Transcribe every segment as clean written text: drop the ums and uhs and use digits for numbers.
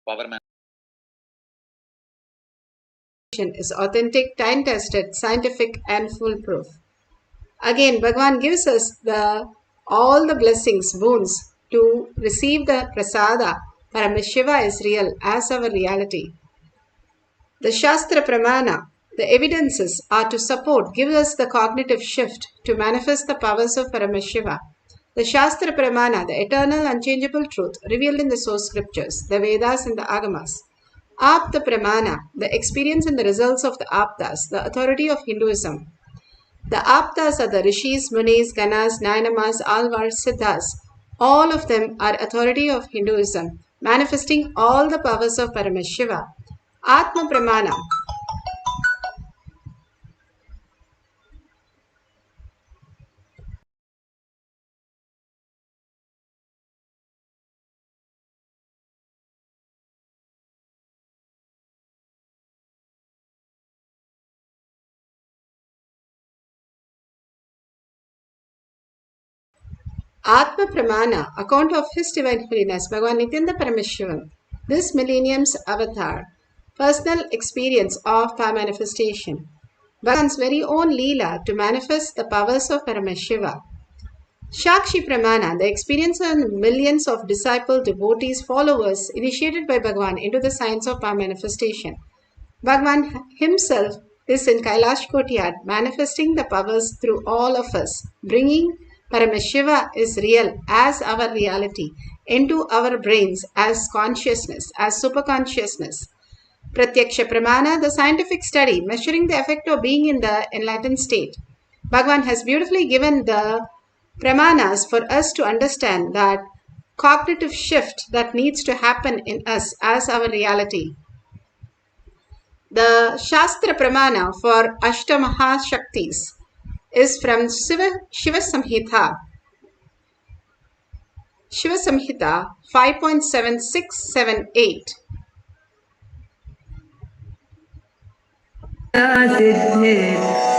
Power is authentic, time-tested, scientific and foolproof. Again, Bhagavan gives us all the blessings, boons to receive the prasada. Paramashiva is real as our reality. The Shastra Pramana, the evidences are to support, give us the cognitive shift to manifest the powers of Paramashiva. The Shastra Pramana, the eternal unchangeable truth revealed in the source scriptures, the Vedas and the Agamas. Apta Pramana, the experience and the results of the Aptas, the authority of Hinduism. The Aptas are the Rishis, Munis, Ganas, Nainamas, Alvars, Siddhas. All of them are authority of Hinduism, manifesting all the powers of Paramashiva. Atma Pramana. Atma Pramana, account of His Divine Holiness, Bhagavan Nithyananda Paramashivam, this millennium's avatar, personal experience of power manifestation, Bhagavan's very own Leela to manifest the powers of Paramashiva. Shakshi Pramana, the experience of millions of disciple devotees, followers initiated by Bhagavan into the science of power manifestation. Bhagavan himself is in Kailash Courtyard, manifesting the powers through all of us, bringing Paramashiva is real as our reality into our brains as consciousness, as superconsciousness. Pratyaksha Pramana, the scientific study measuring the effect of being in the enlightened state. Bhagavan has beautifully given the pramanas for us to understand that cognitive shift that needs to happen in us as our reality. The Shastra Pramana for Ashtamaha Shaktis is from Shiva Samhita 5.7678.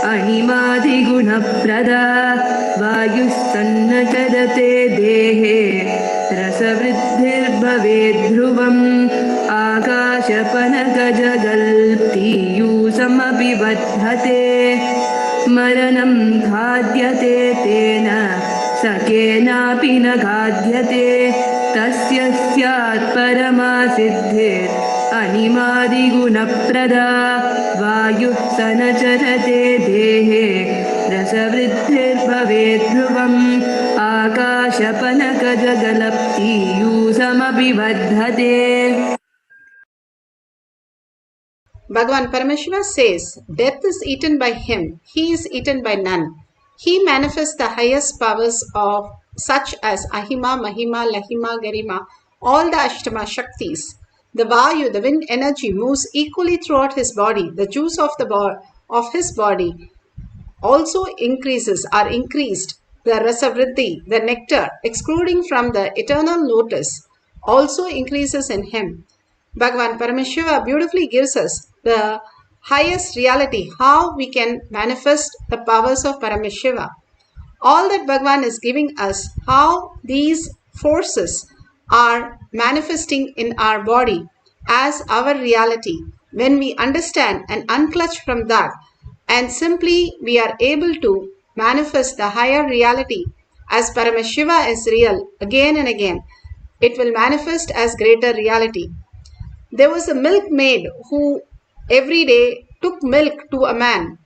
अणिमादिगुणप्रदा वायुस्तन्नचरते देहे रसवृद्धिर्भवेद्ध्रुवम् आकाशपनकजगल्पीयूषमपि बध्यते मरणं खाद्यते तेन सकेनापि न खाद्यते तस्य स्यात् परमा सिद्धिर् अणिमादिगुणप्रदा वायुः स न चरते देहे रसवृद्धिर्भवेद्ध्रुवम् आकाशपनकजगलपीयूषमपि बध्यते. Bhagavan Paramashiva says, death is eaten by him, he is eaten by none. He manifests the highest powers of such as Ahima, Mahima, Lahima, Garima, all the Ashtama Shaktis. The Vayu, the wind energy, moves equally throughout his body. The juice of his body also increased. The Rasavriddhi, the nectar, excluding from the eternal lotus, also increases in him. Bhagavan Paramashiva beautifully gives us the highest reality, how we can manifest the powers of Paramashiva. All that Bhagavan is giving us, how these forces are manifesting in our body as our reality. When we understand and unclutch from that, and simply we are able to manifest the higher reality as Paramashiva is real again and again, it will manifest as greater reality. There was a milkmaid who every day took milk to a man,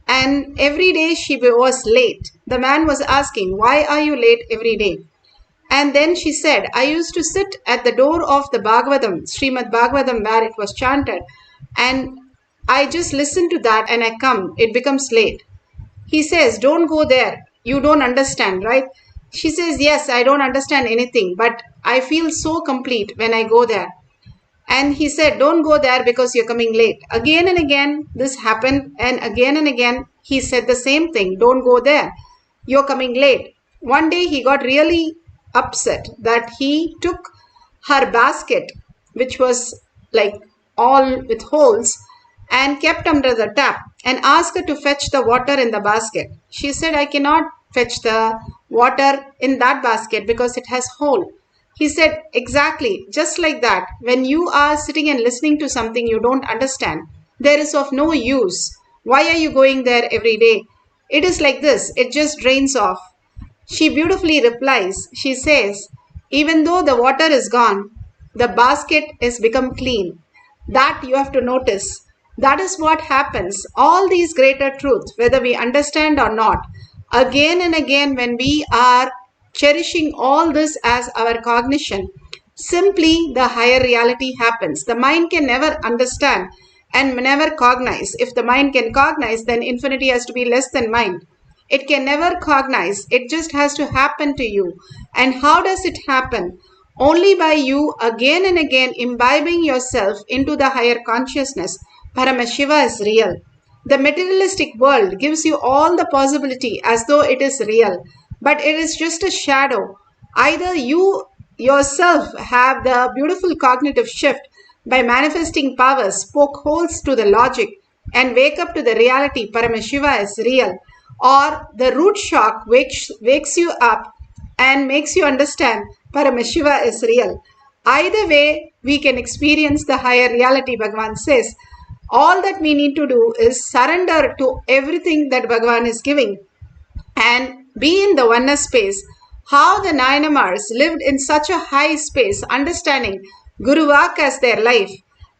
and every day she was late. The man was asking, "Why are you late every day?" And then she said, "I used to sit at the door of the Bhagavatam, Srimad Bhagavatam, where it was chanted, and I just listen to that and I come, it becomes late." He says, "Don't go there. You don't understand, right?" She says, "Yes, I don't understand anything, but I feel so complete when I go there." And he said, "Don't go there because you're coming late." Again and again this happened, and again he said the same thing, "Don't go there. You're coming late." One day he got really upset that he took her basket, which was like all with holes, and kept under the tap and asked her to fetch the water in the basket. She said, "I cannot fetch the water in that basket because it has hole." He said, exactly, just like that. When you are sitting and listening to something you don't understand, there is of no use. Why are you going there every day? It is like this, it just drains off. She beautifully replies, she says, even though the water is gone, the basket is become clean. That you have to notice. That is what happens. All these greater truths, whether we understand or not, again and again when we are cherishing all this as our cognition, simply the higher reality happens. The mind can never understand and never cognize. If the mind can cognize, then infinity has to be less than mind. It can never cognize. It just has to happen to you. And how does it happen? Only by you again and again imbibing yourself into the higher consciousness. Paramashiva is real. The materialistic world gives you all the possibility as though it is real, but it is just a shadow. Either you yourself have the beautiful cognitive shift by manifesting powers, poke holes to the logic, and wake up to the reality Paramashiva is real, or the root shock wakes you up and makes you understand Paramashiva is real. Either way, we can experience the higher reality, Bhagavan says. All that we need to do is surrender to everything that Bhagavan is giving and be in the oneness space. How the Nayanamars lived in such a high space, understanding Guru Vak as their life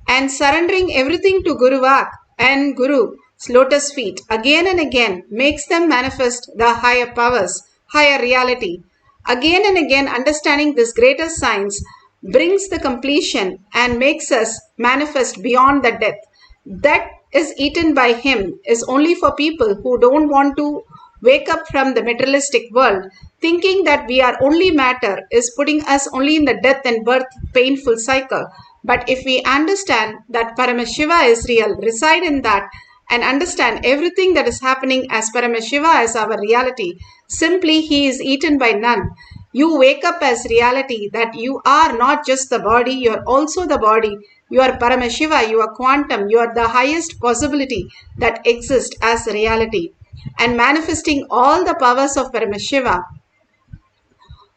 and surrendering everything to Guru Vak and Guru's lotus feet again and again makes them manifest the higher powers, higher reality. Again and again understanding this greater science brings the completion and makes us manifest beyond the death. That is eaten by him is only for people who don't want to wake up from the materialistic world. Thinking that we are only matter is putting us only in the death and birth painful cycle. But if we understand that Paramashiva is real, reside in that, and understand everything that is happening as Paramashiva as our reality, simply he is eaten by none. You wake up as reality that you are not just the body, you are also the body. You are Paramashiva, you are quantum, you are the highest possibility that exists as reality. And manifesting all the powers of Paramashiva,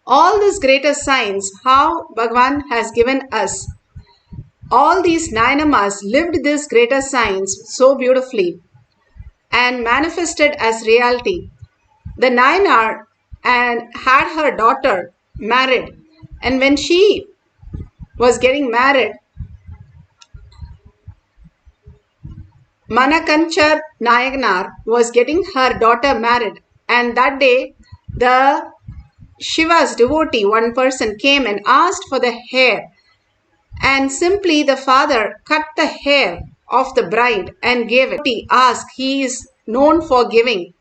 all this greater science, how Bhagavan has given us. All these Nayanamas lived this greater science so beautifully and manifested as reality. The Nayanar and had her daughter married, and when she was getting married, Manakanchar Nayanar was getting her daughter married, and that day the Shiva's devotee, one person came and asked for the hair, and simply the father cut the hair of the bride and gave it. He asked, he is known for giving,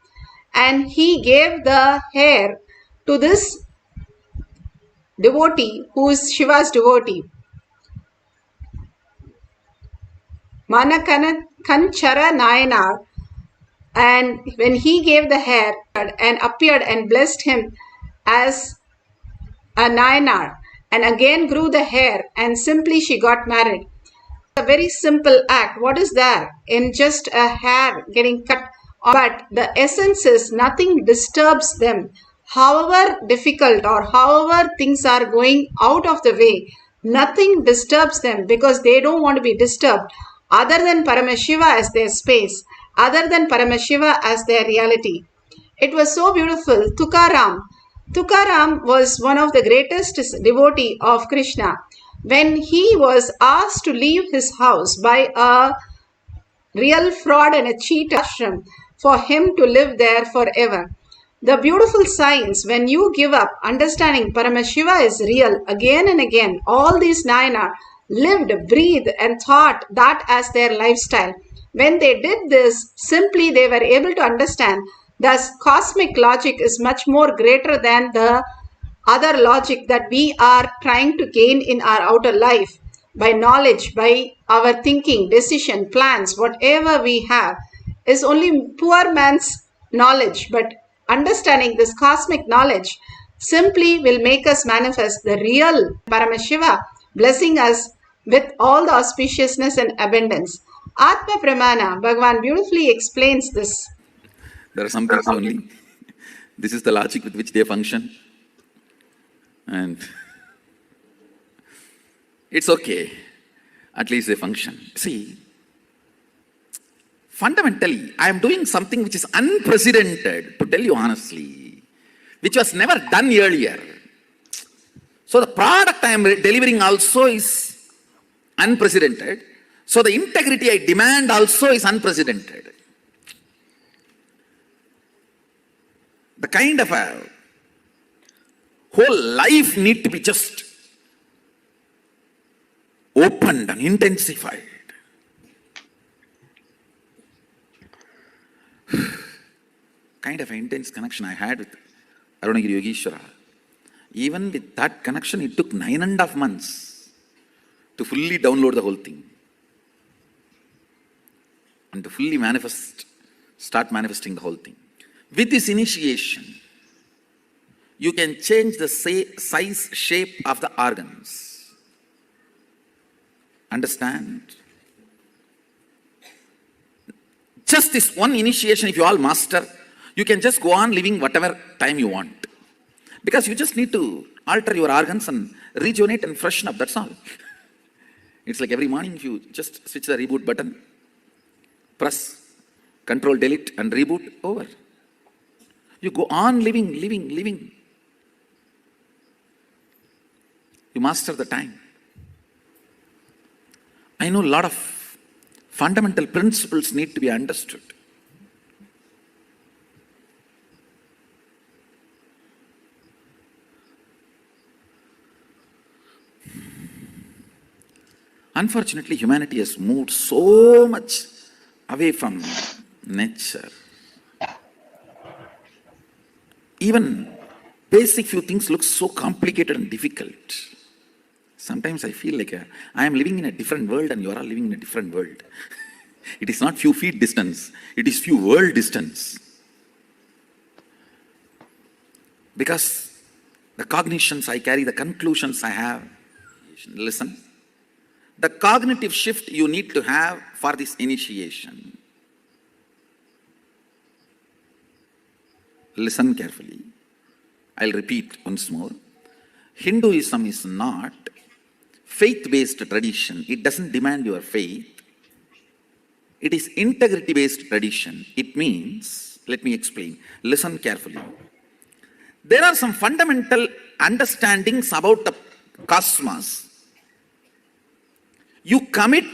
and he gave the hair to this devotee who is Shiva's devotee. Manakanchara Nayanar, and when he gave the hair and appeared and blessed him as a Nayanar, and again grew the hair, and simply she got married. A very simple act. What is there in just a hair getting cut? But the essence is nothing disturbs them. However difficult or however things are going out of the way, nothing disturbs them because they don't want to be disturbed other than Paramashiva as their space, other than Paramashiva as their reality. It was so beautiful. Tukaram was one of the greatest devotee of Krishna. When he was asked to leave his house by a real fraud and a cheat ashram for him to live there forever. The beautiful science, when you give up understanding Paramashiva is real again and again, all these Nayana lived, breathed and thought that as their lifestyle. When they did this, simply they were able to understand thus cosmic logic is much more greater than the other logic that we are trying to gain in our outer life by knowledge, by our thinking, decision, plans, whatever we have is only poor man's knowledge. But understanding this cosmic knowledge simply will make us manifest the real Paramashiva, blessing us with all the auspiciousness and abundance. Atma Pramana, Bhagavan beautifully explains this. There are some people only. This is the logic with which they function. And It's okay. At least they function. See, fundamentally, I am doing something which is unprecedented, to tell you honestly, which was never done earlier. So the product I am delivering also is unprecedented. So the integrity I demand also is unprecedented. The kind of a whole life need to be just opened and intensified. Kind of an intense connection I had with Arunagiri Yogeshwara. Even with that connection, it took 9.5 months to fully download the whole thing. And to fully start manifesting the whole thing. With this initiation, you can change the size, shape of the organs. Understand? Just this one initiation, if you all master, you can just go on living whatever time you want. Because you just need to alter your organs and rejuvenate and freshen up, that's all. It's like every morning if you just switch the reboot button, press, control, delete and reboot, over. You go on living. You master the time. I know a lot of fundamental principles need to be understood. Unfortunately, humanity has moved so much away from nature. Even basic few things look so complicated and difficult. Sometimes I feel like I am living in a different world and you are all living in a different world. It is not few feet distance, it is few world distance. Because the cognitions I carry, the conclusions I have, listen, the cognitive shift you need to have for this initiation. Listen carefully. I'll repeat once more. Hinduism is not faith-based tradition. It doesn't demand your faith. It is integrity-based tradition. It means, let me explain. Listen carefully. There are some fundamental understandings about the cosmos. You commit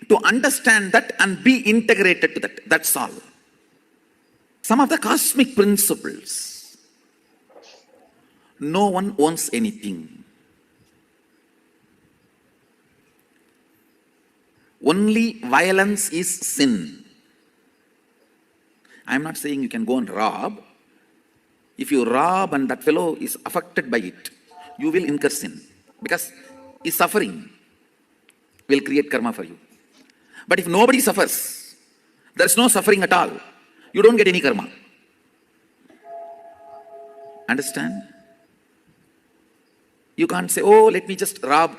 to understand that and be integrated to that. That's all. Some of the cosmic principles. No one owns anything. Only violence is sin. I am not saying you can go and rob. If you rob and that fellow is affected by it, you will incur sin. Because his suffering will create karma for you. But if nobody suffers, there is no suffering at all, you don't get any karma. Understand? You can't say, oh, let me just rob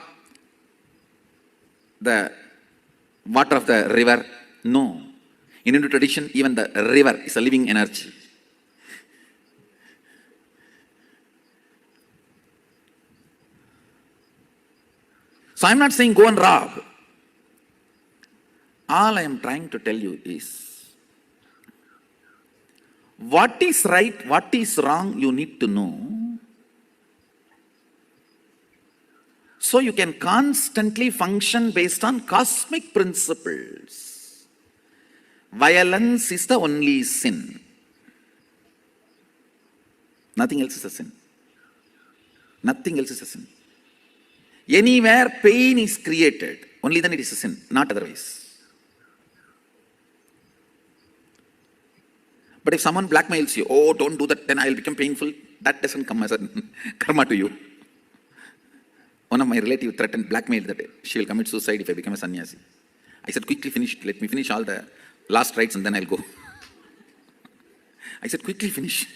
the water of the river. No. In Hindu tradition, even the river is a living energy. So I'm not saying go and rob. All I am trying to tell you is, what is right, what is wrong, you need to know. So you can constantly function based on cosmic principles. Violence is the only sin. Nothing else is a sin. Nothing else is a sin. Anywhere pain is created, only then it is a sin, not otherwise. But if someone blackmails you, oh, don't do that, then I will become painful, that doesn't come as a karma to you. One of my relatives threatened, blackmailed that she will commit suicide if I become a sannyasi. I said, quickly finish, let me finish all the last rites and then I'll go. I said, quickly finish.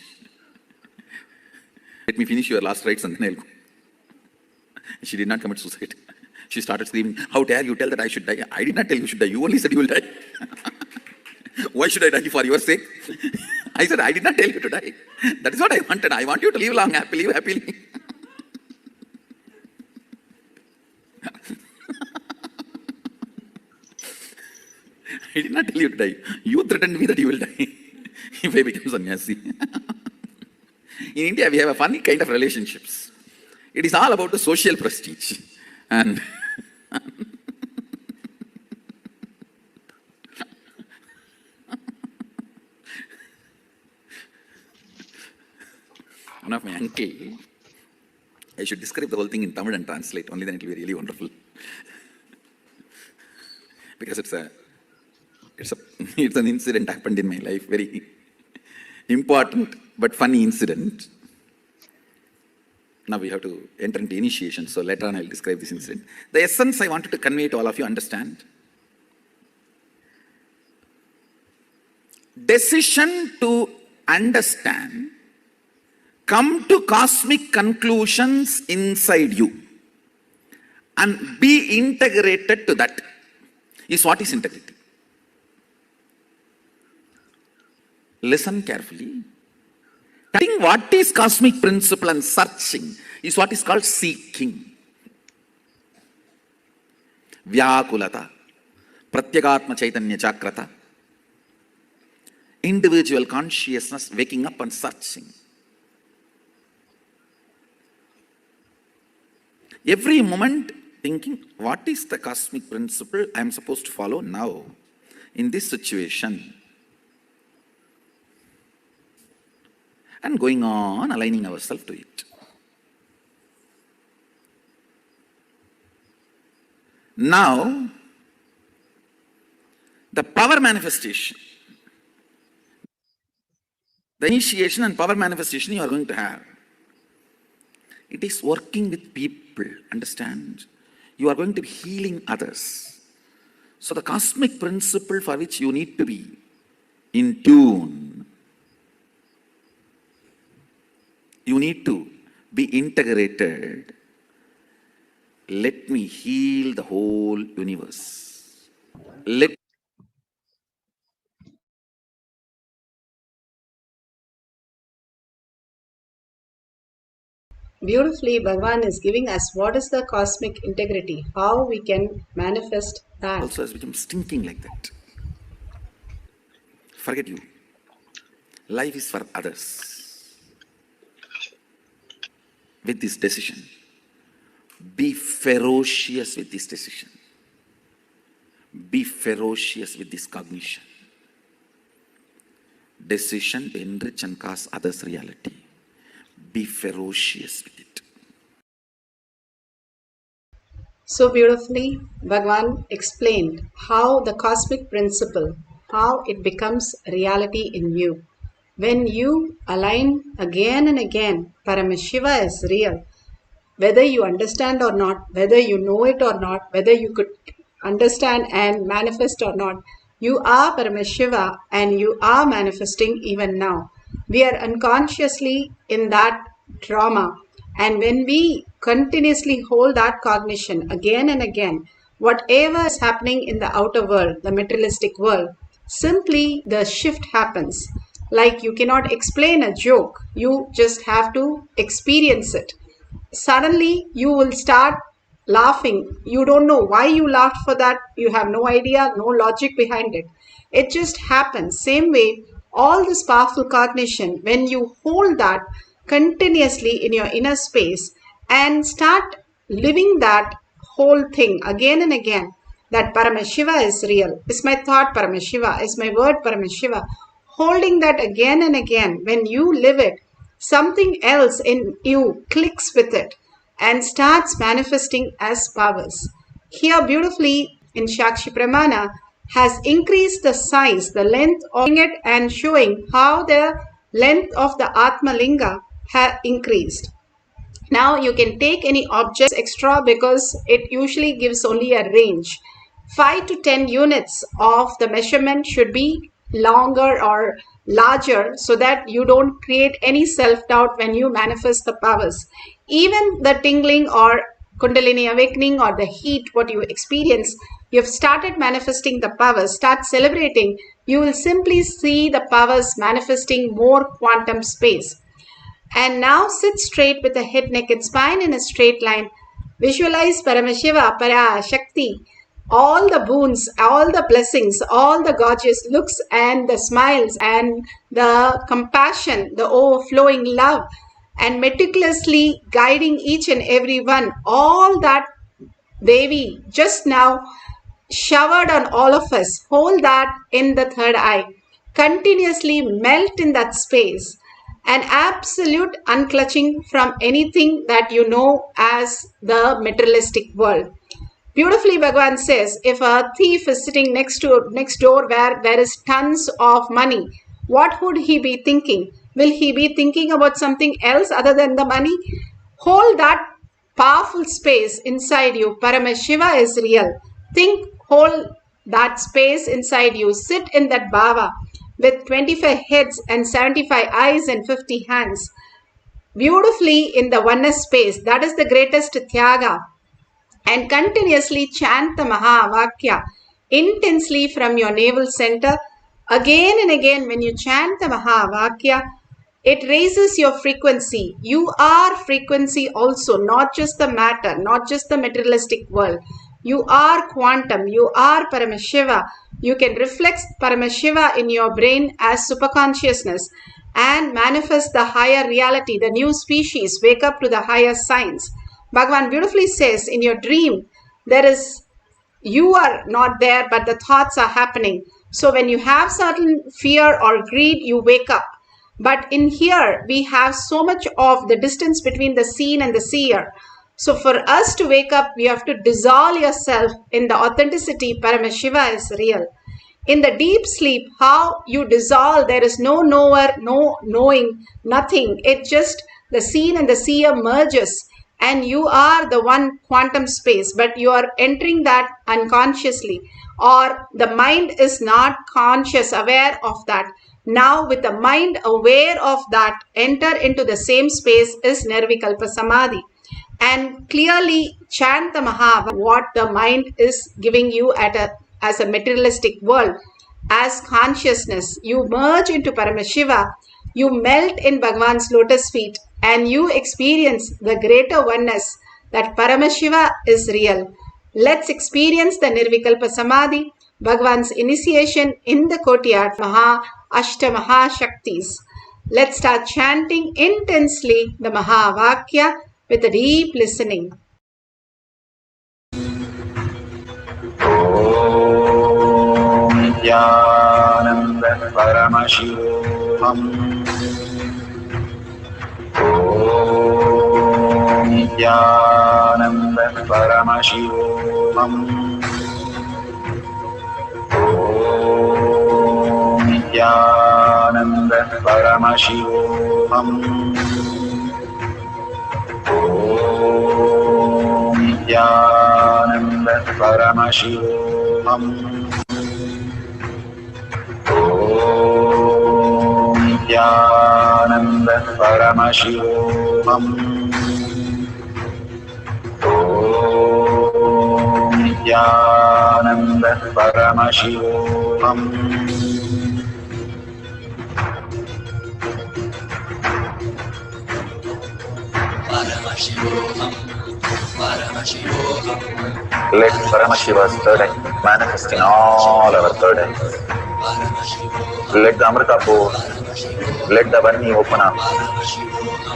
Let me finish your last rites and then I'll go. She did not commit suicide. She started screaming, how dare you tell that I should die? I did not tell you should die, you only said you will die. Why should I die for your sake? I said, I did not tell you to die. That is what I wanted. I want you to live long, happily, happily. I did not tell you to die. You threatened me that you will die if I become sannyasi. In India, we have a funny kind of relationships. It is all about the social prestige. And one of my uncle, I should describe the whole thing in Tamil and translate, only then it will be really wonderful. Because it's an incident happened in my life, very important but funny incident. Now we have to enter into initiation, so later on I'll describe this incident. The essence I wanted to convey to all of you, understand. Decision to understand, come to cosmic conclusions inside you and be integrated to that is what is integrity. Listen carefully. Studying what is cosmic principle and searching is what is called seeking. Vyakulata, Pratyagatma Chaitanya Chakrata, individual consciousness waking up and searching. Every moment thinking, what is the cosmic principle I am supposed to follow now in this situation? And going on aligning ourselves to it. Now, the power manifestation, the initiation and power manifestation you are going to have, it is working with people, understand? You are going to be healing others. So the cosmic principle for which you need to be in tune, you need to be integrated. Let me heal the whole universe. Beautifully, Bhagavan is giving us what is the cosmic integrity, how we can manifest that. Also has become stinking like that. Forget you. Life is for others. With this decision, be ferocious with this decision. Be ferocious with this cognition. Decision to enrich and cause others' reality. Be ferocious with it. So beautifully, Bhagavan explained how the cosmic principle, how it becomes reality in you. When you align again and again, Paramashiva is real. Whether you understand or not, whether you know it or not, whether you could understand and manifest or not, you are Paramashiva and you are manifesting even now. We are unconsciously in that trauma, and when we continuously hold that cognition again and again, whatever is happening in the outer world, the materialistic world, simply the shift happens. Like you cannot explain a joke, you just have to experience it. Suddenly you will start laughing. You don't know why you laughed for that. You have no idea, no logic behind it. It just happens. Same way, all this powerful cognition, when you hold that continuously in your inner space and start living that whole thing again and again, that Paramashiva is real, is my thought Paramashiva, is my word Paramashiva, holding that again and again, when you live it, something else in you clicks with it and starts manifesting as powers. Here beautifully in Shakshi Pramana has increased the size, the length of it, and showing how the length of the Atma Linga has increased. Now you can take any objects extra because it usually gives only a range. 5 to 10 units of the measurement should be longer or larger so that you don't create any self-doubt when you manifest the powers. Even the tingling or Kundalini awakening or the heat, what you experience, you've started manifesting the powers, start celebrating, you will simply see the powers manifesting more quantum space. And now sit straight with the head, neck and spine in a straight line. Visualize Paramashiva, Para, Shakti, all the boons, all the blessings, all the gorgeous looks and the smiles and the compassion, the overflowing love, and meticulously guiding each and every one, all that Devi just now showered on all of us. Hold that in the third eye. Continuously melt in that space. An absolute unclutching from anything that you know as the materialistic world. Beautifully, Bhagavan says, if a thief is sitting next door where there is tons of money, what would he be thinking? Will he be thinking about something else other than the money? Hold that powerful space inside you. Paramashiva is real. Think, hold that space inside you. Sit in that bhava with 25 heads and 75 eyes and 50 hands. Beautifully in the oneness space. That is the greatest tyaga. And continuously chant the Mahavakya intensely from your navel center. Again and again, when you chant the Mahavakya, it raises your frequency. You are frequency also, not just the matter, not just the materialistic world. You are quantum. You are Paramashiva. You can reflect Paramashiva in your brain as superconsciousness and manifest the higher reality, the new species, wake up to the higher science. Bhagavan beautifully says, in your dream, you are not there, but the thoughts are happening. So when you have certain fear or greed, you wake up. But in here, we have so much of the distance between the seen and the seer. So for us to wake up, we have to dissolve yourself in the authenticity. Paramashiva is real. In the deep sleep, how you dissolve, there is no knower, no knowing, nothing. It just, the seen and the seer merges. And you are the one quantum space, but you are entering that unconsciously, or the mind is not conscious, aware of that. Now with the mind aware of that, enter into the same space is Nirvikalpa Samadhi. And clearly chant the Mahava, what the mind is giving you as a materialistic world, as consciousness. You merge into Paramashiva, you melt in Bhagavan's lotus feet, and you experience the greater oneness that Paramashiva is real. Let's experience the Nirvikalpa Samadhi, Bhagavan's initiation in the courtyard, Ashta Mahashaktis. Let's start chanting intensely the Mahavakya with a deep listening. Om Nithyananda Paramashivoham. Om Nithyananda Paramashivoham. Om Nithyananda Paramashivoham. Om Nithyananda Paramashivoham. Om Nithyananda Paramashivoham. Om Nithyananda Paramashivoham. Paramashivoham, Paramashivoham. Let Paramashiva's third eye manifest in all our third eyes. Let the Amrita pour, let the Varni open up,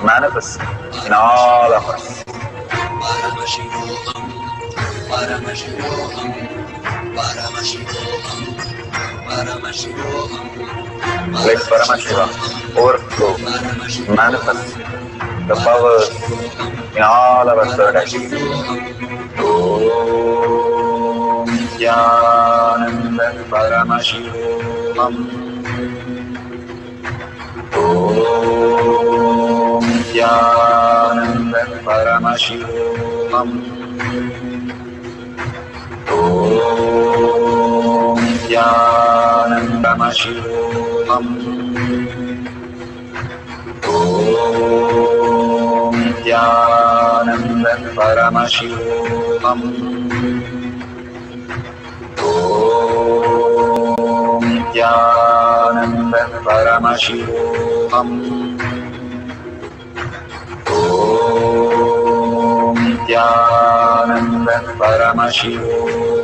manifest in all of us. Paramashivoham, Paramashivoham, Paramashivoham, Paramashivoham. Let Paramashiva overflow, manifest the powers in all our third eyes. Om Nithyananda Paramashivoham. Om Nithyananda Paramashivoham. Om Nithyananda Paramashivoham. Om Nithyananda Paramashivoham. Om Nithyananda Paramashivoham. Om Nithyananda Paramashivoham.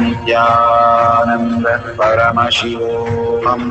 Nithyananda Paramashivoham.